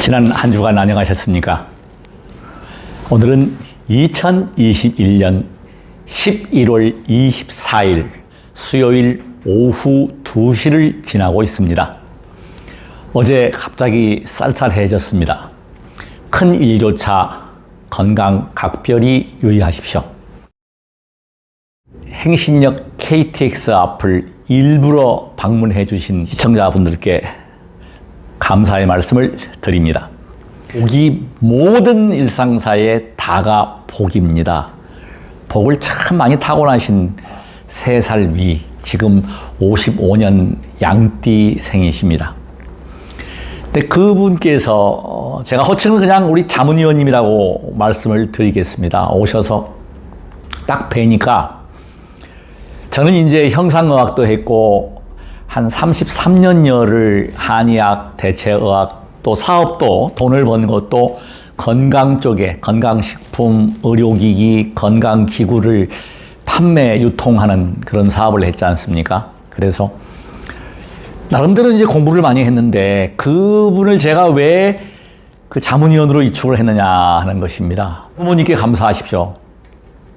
지난 한 주간 안녕하셨습니까? 오늘은 2021년 11월 24일 수요일 오후 2시를 지나고 있습니다. 어제 갑자기 쌀쌀해졌습니다. 큰 일조차 건강 각별히 유의하십시오. 행신역 KTX 앞을 일부러 방문해 주신 시청자분들께 감사의 말씀을 드립니다. 복이 모든 일상사에 다가 복입니다. 복을 참 많이 타고나신 3살 위, 지금 55년 양띠생이십니다. 근데 그분께서 제가 호칭을 그냥 우리 자문위원님이라고 말씀을 드리겠습니다. 오셔서 딱 뵈니까 저는 이제 형상의학도 했고 한 33년여를 한의학, 대체의학, 또 사업도 돈을 번 것도 건강 쪽에 건강식품, 의료기기, 건강기구를 판매, 유통하는 그런 사업을 했지 않습니까? 그래서 나름대로 이제 공부를 많이 했는데 그분을 제가 왜 그 자문위원으로 이축을 했느냐 하는 것입니다. 부모님께 감사하십시오.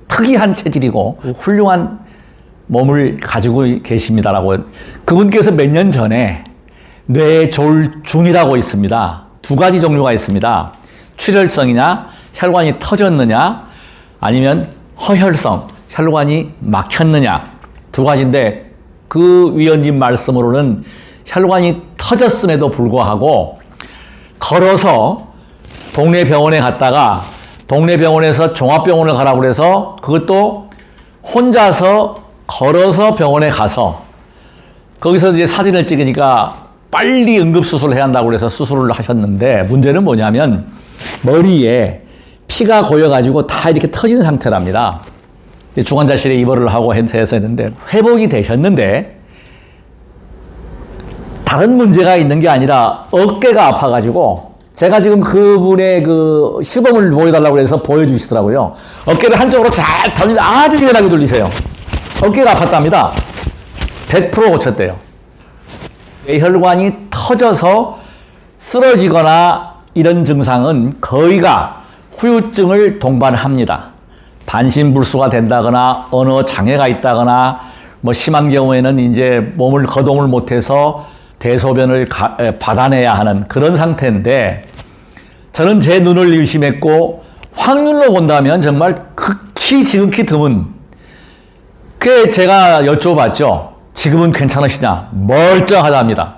특이한 체질이고 훌륭한 몸을 가지고 계십니다라고. 그분께서 몇 년 전에 뇌졸중이라고 있습니다. 2가지 종류가 있습니다. 출혈성이냐, 혈관이 터졌느냐, 아니면 허혈성, 혈관이 막혔느냐, 2가지인데 그 위원님 말씀으로는 혈관이 터졌음에도 불구하고 걸어서 동네 병원에 갔다가 동네 병원에서 종합병원을 가라고 그래서 그것도 혼자서 걸어서 병원에 가서 거기서 이제 사진을 찍으니까 빨리 응급수술을 해야 한다고 그래서 수술을 하셨는데 문제는 뭐냐면 머리에 피가 고여가지고 다 이렇게 터진 상태랍니다. 중환자실에 입원을 하고 해서 했는데 회복이 되셨는데 다른 문제가 있는 게 아니라 어깨가 아파가지고 제가 지금 그분의 그 시범을 보여달라고 해서 보여주시더라고요. 어깨를 한쪽으로 잘 돌리면 아주 유연하게 돌리세요. 어깨가 아팠답니다. 100% 고쳤대요. 뇌혈관이 터져서 쓰러지거나 이런 증상은 거의가 후유증을 동반합니다. 반신불수가 된다거나 언어 장애가 있다거나 뭐 심한 경우에는 이제 몸을 거동을 못해서 대소변을 받아내야 하는 그런 상태인데 저는 제 눈을 의심했고 확률로 본다면 정말 극히 지극히 드문. 그게 제가 여쭤봤죠. 지금은 괜찮으시냐? 멀쩡하답니다.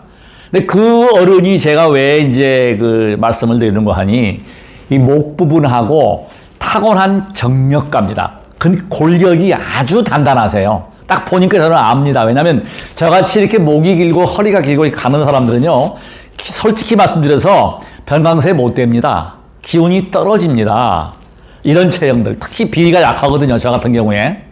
근데 그 어른이 제가 왜 이제 그 말씀을 드리는 거 하니 이 목 부분하고 타고난 정력갑니다. 그 골격이 아주 단단하세요. 딱 보니까 저는 압니다. 왜냐하면 저같이 이렇게 목이 길고 허리가 길고 가는 사람들은요, 솔직히 말씀드려서 변강세 못 됩니다. 기운이 떨어집니다. 이런 체형들, 특히 비위가 약하거든요. 저 같은 경우에.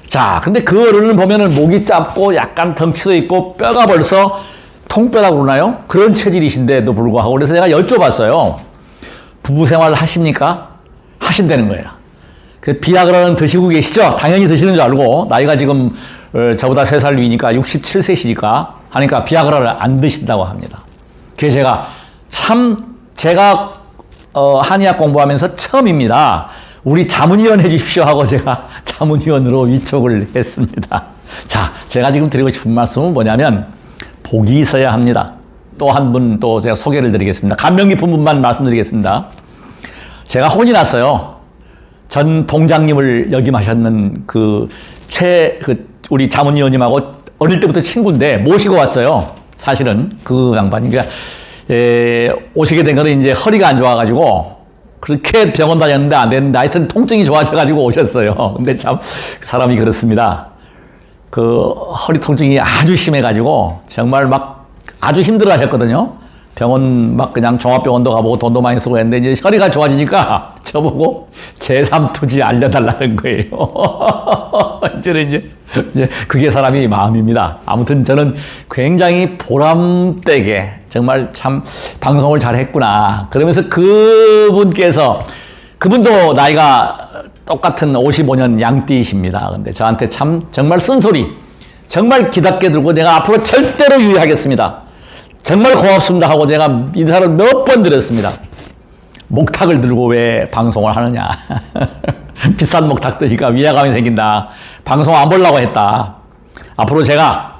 자, 근데 그 어른을 보면은 목이 짧고 약간 덩치도 있고 뼈가 벌써 통뼈라고 그러나요? 그런 체질이신데도 불구하고 그래서 제가 여쭤봤어요. 부부 생활 하십니까? 하신다는 거예요. 그 비아그라는 드시고 계시죠? 당연히 드시는 줄 알고 나이가 지금 저보다 3살 위니까 67세시니까 하니까 비아그라를 안 드신다고 합니다. 그래서 제가 한의학 공부하면서 처음입니다. 우리 자문위원 해주십시오 하고 제가 자문위원으로 위촉을 했습니다. 자, 제가 지금 드리고 싶은 말씀은 뭐냐면 복이 있어야 합니다. 또 한 분 또 제가 소개를 드리겠습니다. 감명 깊은 분만 말씀드리겠습니다. 제가 혼이 났어요. 전 동장님을 역임하셨는 우리 자문위원님하고 어릴 때부터 친구인데 모시고 왔어요. 사실은 그 양반이. 그러니까 오시게 된 거는 이제 허리가 안 좋아가지고 그렇게 병원 다녔는데 안 됐는데 하여튼 통증이 좋아져가지고 오셨어요. 근데 참 사람이 그렇습니다. 그 허리 통증이 아주 심해가지고 정말 막 아주 힘들어 하셨거든요. 병원 막 그냥 종합병원도 가보고 돈도 많이 쓰고 했는데 이제 허리가 좋아지니까 저보고 제3투지 알려달라는 거예요. 저는 이제 그게 사람이 마음입니다. 아무튼 저는 굉장히 보람되게 정말 참 방송을 잘 했구나. 그러면서 그분도 나이가 똑같은 55년 양띠이십니다. 근데 저한테 참 정말 쓴소리, 정말 기답게 들고 내가 앞으로 절대로 유의하겠습니다. 정말 고맙습니다 하고 제가 인사를 몇 번 드렸습니다. 목탁을 들고 왜 방송을 하느냐. 비싼 목탁 드니까 위화감이 생긴다. 방송 안 보려고 했다. 앞으로 제가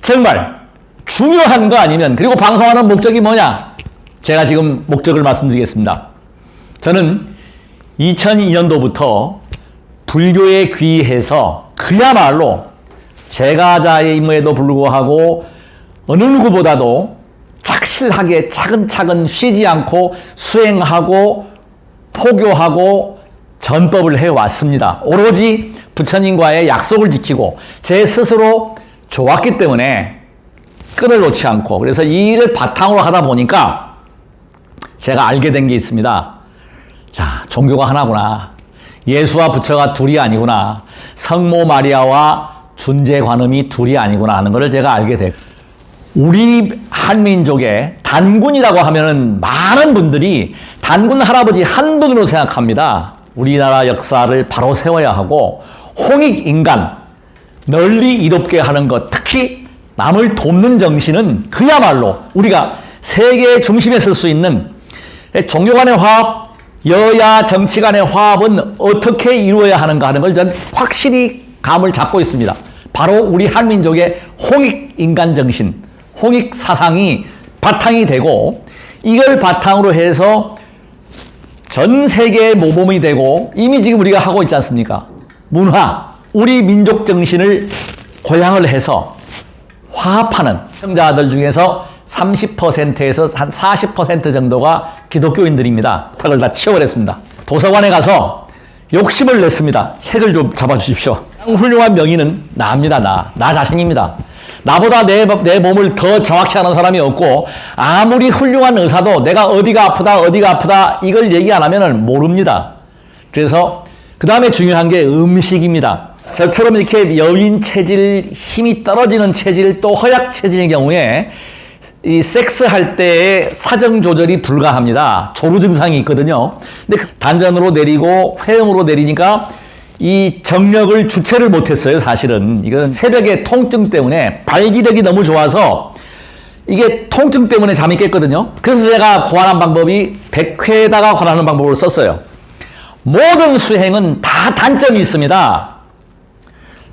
정말 중요한 거 아니면, 그리고 방송하는 목적이 뭐냐? 제가 지금 목적을 말씀드리겠습니다. 저는 2002년도부터 불교에 귀해서 그야말로 제가자임에도 불구하고 어느 누구보다도 착실하게 차근차근 쉬지 않고 수행하고 포교하고 전법을 해왔습니다. 오로지 부처님과의 약속을 지키고 제 스스로 좋았기 때문에 끈을 놓지 않고, 그래서 이 일을 바탕으로 하다 보니까 제가 알게 된 게 있습니다. 자, 종교가 하나구나. 예수와 부처가 둘이 아니구나. 성모 마리아와 준재 관음이 둘이 아니구나 하는 것을 제가 알게 됐고, 우리 한민족의 단군이라고 하면은 많은 분들이 단군 할아버지 한 분으로 생각합니다. 우리나라 역사를 바로 세워야 하고 홍익인간, 널리 이롭게 하는 것, 특히 남을 돕는 정신은 그야말로 우리가 세계의 중심에 설 수 있는 종교 간의 화합, 여야 정치 간의 화합은 어떻게 이루어야 하는가 하는 걸 전 확실히 감을 잡고 있습니다. 바로 우리 한민족의 홍익인간 정신, 홍익 사상이 바탕이 되고, 이걸 바탕으로 해서 전 세계의 모범이 되고, 이미 지금 우리가 하고 있지 않습니까? 문화, 우리 민족 정신을 고양을 해서 화합하는 시청자들 중에서 30%에서 한 40% 정도가 기독교인들입니다. 턱을 다 치워버렸습니다. 도서관에 가서 욕심을 냈습니다. 책을 좀 잡아주십시오. 훌륭한 명의는 나입니다. 나 자신입니다. 나보다 내 몸을 더 정확히 아는 사람이 없고, 아무리 훌륭한 의사도 내가 어디가 아프다 이걸 얘기 안 하면 모릅니다. 그래서 그 다음에 중요한 게 음식입니다. 저처럼 이렇게 여인 체질, 힘이 떨어지는 체질, 또 허약 체질의 경우에 이 섹스할 때의 사정 조절이 불가합니다. 조루 증상이 있거든요. 근데 단전으로 내리고 회음으로 내리니까 이 정력을 주체를 못했어요. 사실은 이건 새벽에 통증 때문에 발기력이 너무 좋아서 이게 통증 때문에 잠이 깼거든요. 그래서 제가 고안한 방법이 100회에다가 권하는 방법을 썼어요. 모든 수행은 다 단점이 있습니다.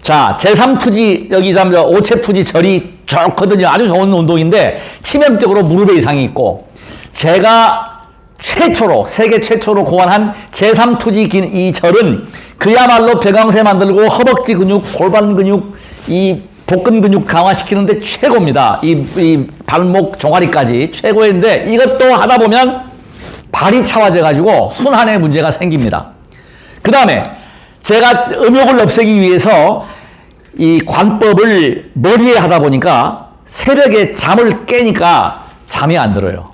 자, 제3투지, 여기 오체투지 절이 좋거든요. 아주 좋은 운동인데 치명적으로 무릎에 이상이 있고, 제가 최초로, 세계 최초로 고안한 제3투지 이 절은 그야말로 벼강새 만들고 허벅지 근육, 골반 근육, 이 복근 근육 강화시키는데 최고입니다. 이 발목 종아리까지 최고인데, 이것도 하다 보면 발이 차와져가지고 순환에 문제가 생깁니다. 그 다음에 제가 음욕을 없애기 위해서 이 관법을 머리에 하다 보니까 새벽에 잠을 깨니까 잠이 안 들어요.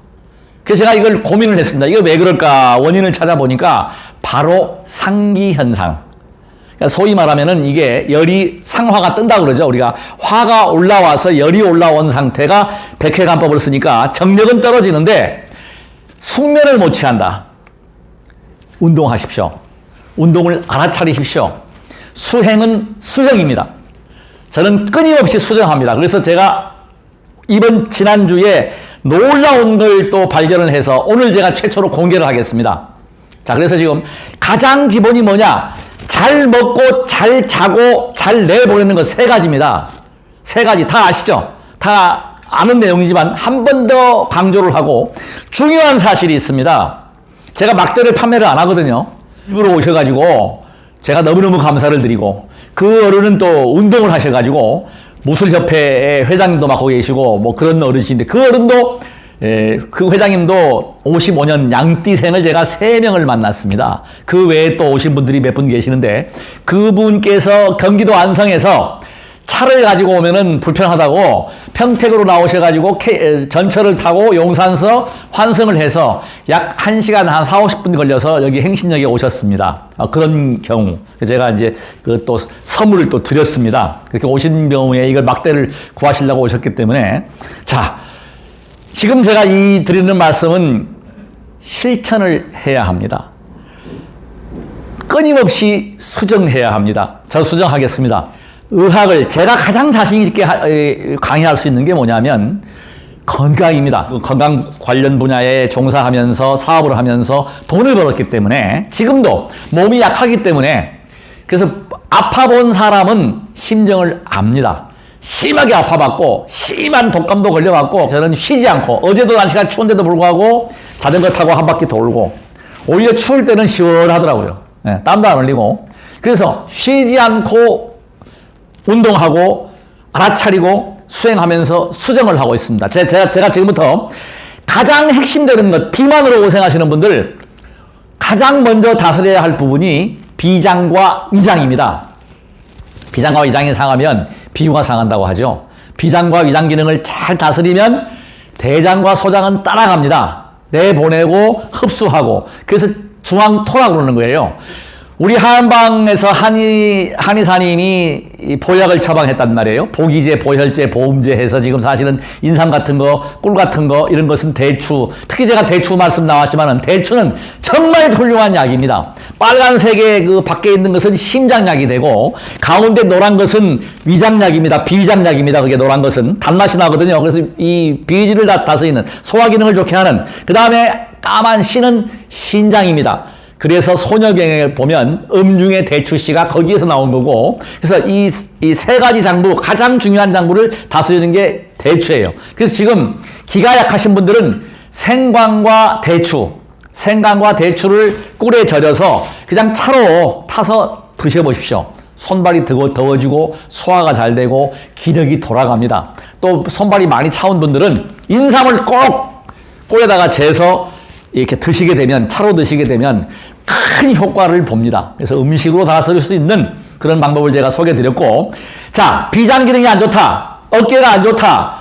그래서 제가 이걸 고민을 했습니다. 이거 왜 그럴까? 원인을 찾아보니까 바로 상기현상. 그러니까 소위 말하면은 이게 열이 상화가 뜬다 그러죠. 우리가 화가 올라와서 열이 올라온 상태가 백회관법을 쓰니까 정력은 떨어지는데 숙면을 못 취한다. 운동하십시오. 운동을 알아차리십시오. 수행은 수정입니다. 저는 끊임없이 수정합니다. 그래서 제가 지난주에 놀라운 걸 또 발견을 해서 오늘 제가 최초로 공개를 하겠습니다. 자, 그래서 지금 가장 기본이 뭐냐? 잘 먹고, 잘 자고, 잘 내보내는 것 세 가지입니다. 세 가지 다 아시죠? 다 아는 내용이지만 한 번 더 강조를 하고, 중요한 사실이 있습니다. 제가 막대를 판매를 안 하거든요. 일부러 오셔가지고 제가 너무너무 감사를 드리고, 그 어른은 또 운동을 하셔가지고 무술협회의 회장님도 맡고 계시고 뭐 그런 어르신인데, 그 어른도 그 회장님도 55년 양띠생을 제가 3명을 만났습니다. 그 외에 또 오신 분들이 몇 분 계시는데, 그분께서 경기도 안성에서 차를 가지고 오면은 불편하다고 평택으로 나오셔가지고 전철을 타고 용산서 환승을 해서 약 1시간 한 4, 50분 걸려서 여기 행신역에 오셨습니다. 그런 경우. 제가 이제 그 또 선물을 또 드렸습니다. 그렇게 오신 경우에 이걸 막대를 구하시려고 오셨기 때문에. 자, 지금 제가 드리는 말씀은 실천을 해야 합니다. 끊임없이 수정해야 합니다. 저 수정하겠습니다. 의학을 제가 가장 자신 있게 강의할 수 있는 게 뭐냐면, 건강입니다. 건강 관련 분야에 종사하면서 사업을 하면서 돈을 벌었기 때문에 지금도 몸이 약하기 때문에 그래서 아파본 사람은 심정을 압니다. 심하게 아파봤고 심한 독감도 걸려봤고 저는 쉬지 않고 어제도 날씨가 추운데도 불구하고 자전거 타고 한 바퀴 돌고 오히려 추울 때는 시원하더라고요. 네, 땀도 안 흘리고 그래서 쉬지 않고 운동하고 알아차리고 수행하면서 수정을 하고 있습니다. 제가 지금부터 가장 핵심되는 것 비만으로 고생하시는 분들 가장 먼저 다스려야 할 부분이 비장과 위장입니다. 비장과 위장이 상하면 비유가 상한다고 하죠. 비장과 위장 기능을 잘 다스리면 대장과 소장은 따라갑니다. 내보내고 흡수하고 그래서 중앙토라고 그러는 거예요. 우리 한방에서 한의사님이 보약을 처방했단 말이에요. 보기제, 보혈제, 보음제 해서 지금 사실은 인삼 같은 거, 꿀 같은 거 이런 것은 대추, 특히 제가 대추 말씀 나왔지만은 대추는 정말 훌륭한 약입니다. 빨간색의 그 밖에 있는 것은 심장약이 되고 가운데 노란 것은 위장약입니다. 비위장약입니다. 그게 노란 것은 단맛이 나거든요. 그래서 이 비위를 다스리는 소화 기능을 좋게 하는 그 다음에 까만 씨는 신장입니다. 그래서 소녀경에 보면 음중의 대추씨가 거기에서 나온 거고 그래서 이 세 가지 장부 가장 중요한 장부를 다스리는 게 대추예요. 그래서 지금 기가 약하신 분들은 생강과 대추를 꿀에 절여서 그냥 차로 타서 드셔보십시오. 손발이 더워지고 소화가 잘 되고 기력이 돌아갑니다. 또 손발이 많이 차온 분들은 인삼을 꼭 꿀에다가 재서 이렇게 드시게 되면 차로 드시게 되면 큰 효과를 봅니다. 그래서 음식으로 다스릴 수 있는 그런 방법을 제가 소개해드렸고 자 비장 기능이 안 좋다 어깨가 안 좋다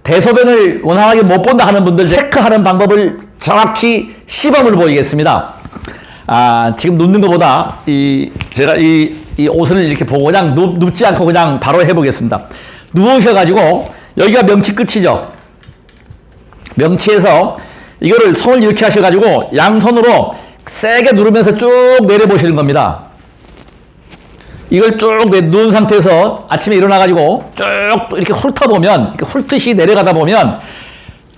대소변을 원활하게 못 본다 하는 분들 체크하는 방법을 정확히 시범을 보이겠습니다. 지금 눕는 것보다 제가 이 옷을 이렇게 보고 그냥 눕지 않고 그냥 바로 해보겠습니다. 누우셔가지고 여기가 명치 끝이죠. 명치에서 이거를 손을 이렇게 하셔가지고 양손으로 세게 누르면서 쭉 내려보시는 겁니다. 이걸 쭉 누운 상태에서 아침에 일어나가지고 쭉 이렇게 훑어보면, 이렇게 훑듯이 내려가다 보면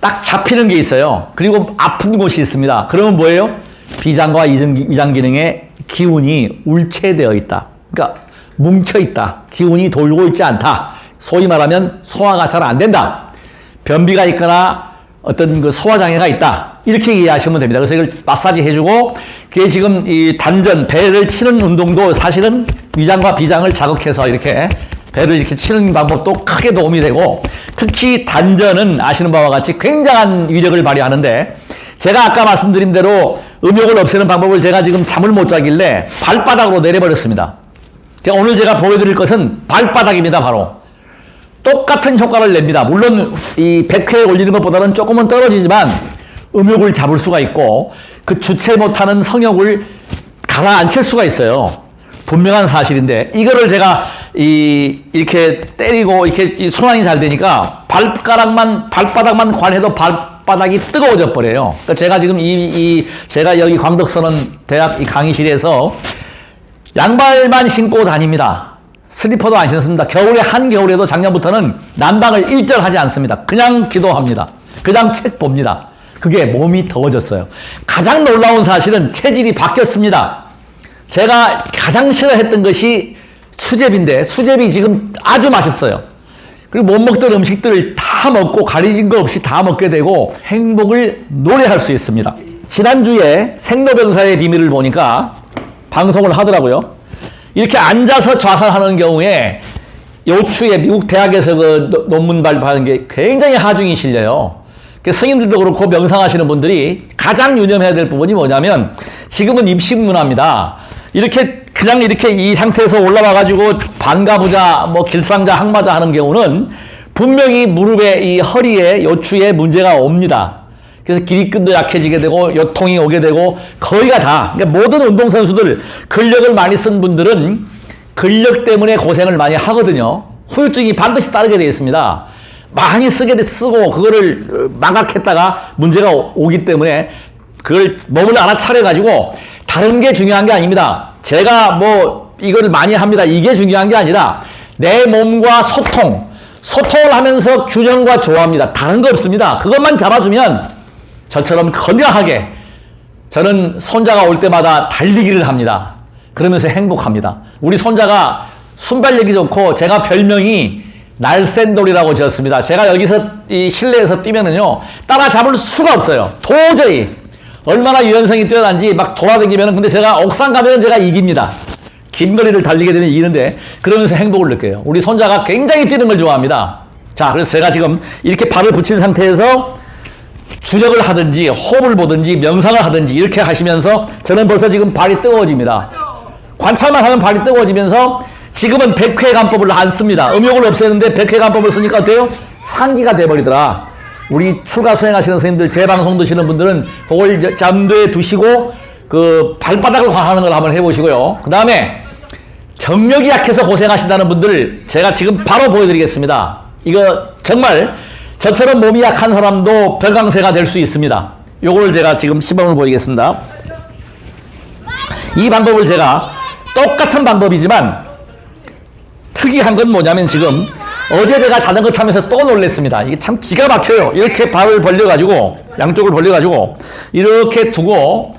딱 잡히는 게 있어요. 그리고 아픈 곳이 있습니다. 그러면 뭐예요? 비장과 위장 기능의 기운이 울체되어 있다. 그러니까 뭉쳐있다. 기운이 돌고 있지 않다. 소위 말하면 소화가 잘 안 된다. 변비가 있거나 어떤 그 소화장애가 있다. 이렇게 이해하시면 됩니다. 그래서 이걸 마사지 해주고, 그게 지금 이 단전, 배를 치는 운동도 사실은 위장과 비장을 자극해서 이렇게 배를 이렇게 치는 방법도 크게 도움이 되고, 특히 단전은 아시는 바와 같이 굉장한 위력을 발휘하는데, 제가 아까 말씀드린 대로 음욕을 없애는 방법을 제가 지금 잠을 못 자길래 발바닥으로 내려버렸습니다. 오늘 제가 보여드릴 것은 발바닥입니다, 바로. 똑같은 효과를 냅니다. 물론 이 100회에 올리는 것보다는 조금은 떨어지지만 음욕을 잡을 수가 있고 그 주체 못하는 성욕을 가라앉힐 수가 있어요. 분명한 사실인데 이거를 제가 이렇게 때리고 이렇게 순환이 잘 되니까 발바닥만 관해도 발바닥이 뜨거워져 버려요. 그러니까 제가 지금 제가 여기 광덕선언 대학 이 강의실에서 양발만 신고 다닙니다. 슬리퍼도 안 신습니다. 한겨울에도 작년부터는 난방을 일절하지 않습니다. 그냥 기도합니다. 그냥 책 봅니다. 그게 몸이 더워졌어요. 가장 놀라운 사실은 체질이 바뀌었습니다. 제가 가장 싫어했던 것이 수제비인데 수제비 지금 아주 맛있어요. 그리고 못 먹던 음식들을 다 먹고 가리진 거 없이 다 먹게 되고 행복을 노래할 수 있습니다. 지난주에 생로병사의 비밀을 보니까 방송을 하더라고요. 이렇게 앉아서 좌선하는 경우에 요추에 미국 대학에서 그 논문 발표하는 게 굉장히 하중이 실려요. 스님들도 그렇고 명상하시는 분들이 가장 유념해야 될 부분이 뭐냐면 지금은 입식문화입니다. 그냥 이렇게 이 상태에서 올라와가지고 반가부자, 길상자, 항마자 하는 경우는 분명히 무릎에 이 허리에 요추에 문제가 옵니다. 그래서 기립근도 약해지게 되고 요통이 오게 되고 거의가 다 그러니까 모든 운동선수들 근력을 많이 쓴 분들은 근력 때문에 고생을 많이 하거든요. 후유증이 반드시 따르게 되어 있습니다. 많이 쓰고 그거를 망각했다가 문제가 오기 때문에 그걸 몸을 알아차려 가지고 다른 게 중요한 게 아닙니다. 제가 이거를 많이 합니다. 이게 중요한 게 아니라 내 몸과 소통을 하면서 균형과 조화입니다. 다른 거 없습니다. 그것만 잡아주면 저처럼 건강하게 저는 손자가 올 때마다 달리기를 합니다. 그러면서 행복합니다. 우리 손자가 순발력이 좋고 제가 별명이 날쌘돌이라고 지었습니다. 제가 여기서 이 실내에서 뛰면은요 따라잡을 수가 없어요. 도저히 얼마나 유연성이 뛰어난지 막 돌아다니면은 근데 제가 옥상 가면 제가 이깁니다. 긴 거리를 달리게 되면 이기는데 그러면서 행복을 느껴요. 우리 손자가 굉장히 뛰는 걸 좋아합니다. 자, 그래서 제가 지금 이렇게 발을 붙인 상태에서 주력을 하든지 호흡을 보든지 명상을 하든지 이렇게 하시면서 저는 벌써 지금 발이 뜨거워집니다. 관찰만 하면 발이 뜨거워지면서 지금은 백회간법을 안 씁니다. 음욕을 없애는데 백회간법을 쓰니까 어때요? 상기가 돼버리더라. 우리 출가 수행하시는 선생님들, 제 방송 드시는 분들은 그걸 잠도에 두시고 그 발바닥을 관하는 걸 한번 해보시고요. 그 다음에 정력이 약해서 고생하신다는 분들 제가 지금 바로 보여드리겠습니다. 이거 정말 저처럼 몸이 약한 사람도 별강세가 될 수 있습니다. 요걸 제가 지금 시범을 보이겠습니다. 이 방법을 제가 똑같은 방법이지만 특이한 건 뭐냐면 지금 어제 제가 자전거 타면서 또 놀랬습니다. 이게 참 기가 막혀요. 이렇게 발을 벌려가지고 양쪽을 벌려가지고 이렇게 두고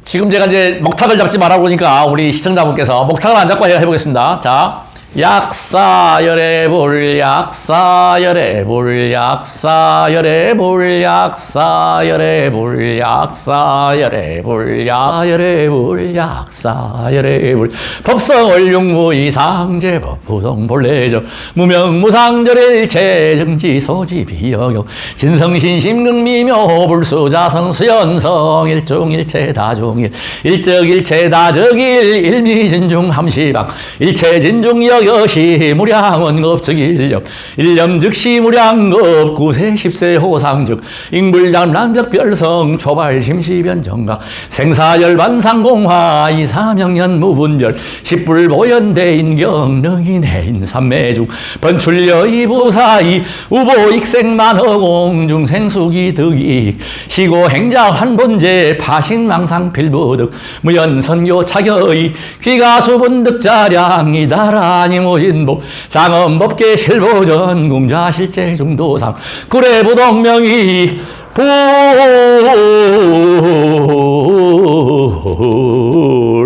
지금 제가 이제 목탁을 잡지 말라고 그러니까 우리 시청자분께서 목탁을 안 잡고 해보겠습니다. 자, 약사열애불 약사열애불 약사열애불 약사열애불 약사열애불 약사열애불 약사열애불 법성월룡무이상제법 부성본래적 무명무상절일체정지소지비영용 진성신심극미묘 불수자성수연성 일종일체다종일 일적일체다적일 일미진중함시방 일체진중여 여시 무량원급적일념 일념즉시 무량급 구세 십세 호상즉 인불량 람벽별성 초발심시변정각 생사열반상공화 이사명년 무분별 십불보연대인경 능인해인 삼매중 번출여이부사이 우보익생만허공 중생수기득익 시고행자환본제 파신망상필부득 무연선교 차겨의 귀가수분득자량 이다라 모인복 장엄법계 실보전 공자실제 중도상 구례부동명이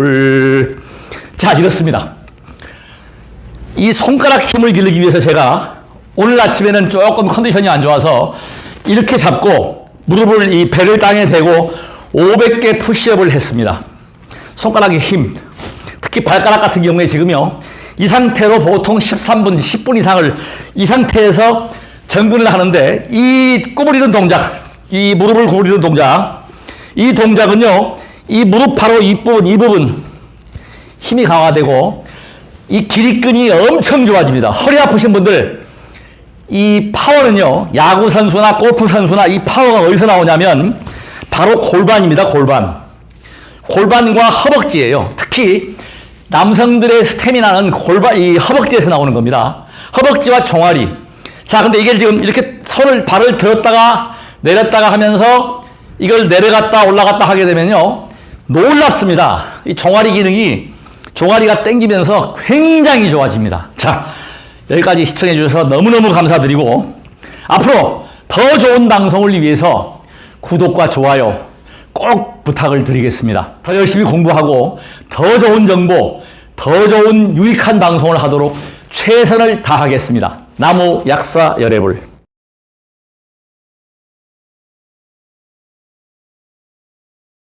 불. 자, 이렇습니다. 이 손가락 힘을 기르기 위해서 제가 오늘 아침에는 조금 컨디션이 안 좋아서 이렇게 잡고 무릎을 이 배를 땅에 대고 500개 푸시업을 했습니다. 손가락의 힘, 특히 발가락 같은 경우에 지금요 이 상태로 보통 13분, 10분 이상을 이 상태에서 정근을 하는데 이 구부리는 동작, 이 무릎을 구부리는 동작, 이 동작은요, 이 무릎 바로 이 부분 힘이 강화되고 이 길이끈이 엄청 좋아집니다. 허리 아프신 분들 이 파워는요, 야구 선수나 골프 선수나 이 파워가 어디서 나오냐면 바로 골반입니다. 골반과 허벅지예요. 특히 남성들의 스태미나는 이 허벅지에서 나오는 겁니다. 허벅지와 종아리. 자, 근데 이게 지금 이렇게 발을 들었다가 내렸다가 하면서 이걸 내려갔다 올라갔다 하게 되면요. 놀랍습니다. 이 종아리 기능이 종아리가 당기면서 굉장히 좋아집니다. 자, 여기까지 시청해 주셔서 너무너무 감사드리고 앞으로 더 좋은 방송을 위해서 구독과 좋아요 꼭 부탁을 드리겠습니다. 더 열심히 공부하고 더 좋은 정보, 더 좋은 유익한 방송을 하도록 최선을 다하겠습니다. 나무 약사 열애불.